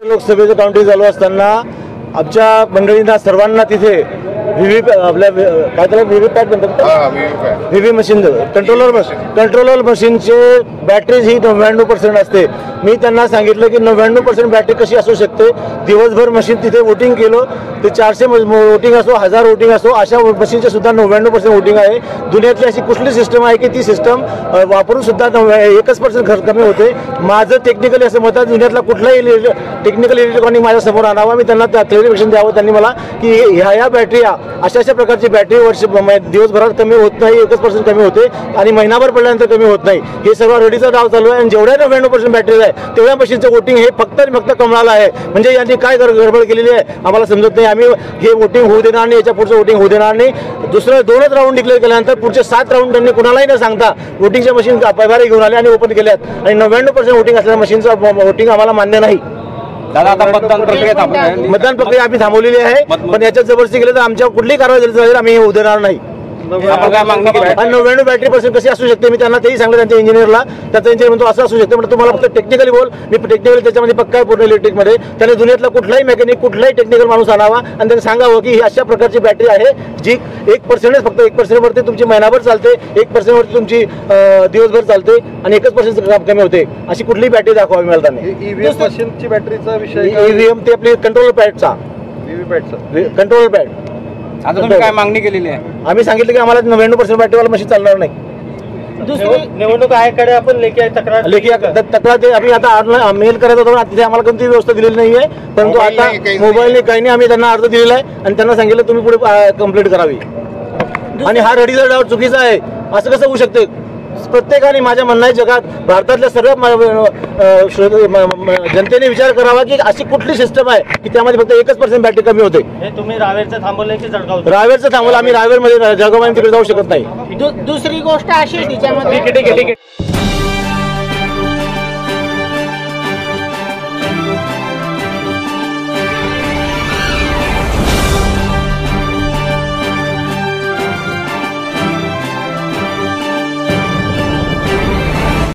लोकसभेचं काउंटिंग चालू असताना आमच्या मंडळींना सर्वांना तिथे आपल्या काय त्याला व्हीव्हीपॅट म्हणतात, व्हीव्ही मशीन, कंट्रोलर मशीनचे बॅटरी ही 99% असते. मी त्यांना सांगितलं की 99% बॅटरी कशी असू शकते. दिवसभर मशीन तिथे वोटिंग केलं ते 400 वोटिंग असो, 1000 वोटिंग असो, अशा मशीनचे सुद्धा 99% वोटिंग आहे. दुनियातली अशी कुठली सिस्टम आहे की ती सिस्टम वापरून सुद्धा 1% खर्च कमी होते. माझं टेक्निकली असं मत आहे, दुनियातला कुठलाही टेक्निकल इलेक्ट्रॉनिक माझ्या समोर आणावा. मी त्यांना क्लॅरिफिकेशन द्यावं त्यांनी मला की ह्या बॅटरी अशा प्रकारची बॅटरी दिवसभरात कमी होत नाही, 1% कमी होते आणि महिनाभर पडल्यानंतर कमी होत नाही. हे सर्व रेडीचा डाव चालू आहे आणि जेवढ्या 99% बॅटरी आहे तेवढ्या मशीनचं वोटिंग हे फक्त आणि फक्त कमळाला आहे. म्हणजे यांनी काय गडबड केलेली आहे आम्हाला समजत नाही. आम्ही हे वोटिंग होऊ देणार नाही, याच्या पुढचं वोटिंग होऊ देणार नाही. दुसरं 2च राऊंड डिक्लेअर केल्यानंतर पुढचे 7 राऊंड त्यांनी कुणालाही न सांगता वोटिंगच्या मशीन पगारी घेऊन आले आणि ओपन केल्यात आणि 99% वोटिंग असलेल्या मशीनचं वोटिंग आम्हाला मान्य नाही. आता मतदान प्रक्रिया आम्ही थांबवलेली आहे, पण याच्यात जबरदस्ती केली तर आमच्या कुठलीही कारवाई झाली तर आम्ही होऊ देणार नाही. 99 बॅटरी कशी असू शकते मी त्यांना तेही सांगलं त्यांच्या इंजिनियरला. त्याचा इंजिनियर म्हणतो असं असू शकते. म्हणजे तुम्हाला फक्त टेक्निकली बोल, मी टेक्निकली त्याच्यामध्ये पक्का आहे पूर्ण इलेक्ट्रिकमध्ये. त्याने दुनियातला कुठलाही मेकॅनिक कुठलाही टेक्निकल माणूस आणावा आणि त्यांनी सांगावं की ही अशा प्रकारची बॅटरी आहे जी 1% फक्त 1% वरती तुमची महिनाभर चालते, 1% वरती तुमची दिवसभर चालते आणि 1% कमी होते. अशी कुठलीही बॅटरी दाखवावी मला त्यांनी. ईव्हीएम मशीनची बॅटरीचा विषय, ईव्हीएम ते आपली कंट्रोल पॅडचा, कंट्रोल पॅड. आता तुम्ही काय मागणी केलेली आहे? आम्ही सांगितलं की आम्हाला 99% बॅटरीवाला मशीन चालणार नाही. दुसरी निवडणूक आयोगाकडे आपण लेखी तक्रार ते आम्ही आता मेल करायचा होता, तिथे आम्हाला कोणती व्यवस्था दिलेली नाही आहे. परंतु आता मोबाईलने काही नाही, आम्ही त्यांना अर्ज दिलेला आहे आणि त्यांना सांगितलं तुम्ही पुढे कंप्लीट करावी. आणि हा रेडीचा डाव चुकीचा आहे. असं कसं होऊ शकते? प्रत्येकाने माझ्या म्हणणं जगात भारतातल्या सर्व जनतेने विचार करावा की अशी कुठली सिस्टम आहे की त्यामध्ये फक्त 1% बॅटरी कमी होते. तुम्ही रावेरचं थांबवलंय की जळगाव? रावेरचं थांबवलं आम्ही. रावेरमध्ये जळगावमध्ये तिकडे जाऊ शकत नाही. दुसरी गोष्ट अशी तिच्यामध्ये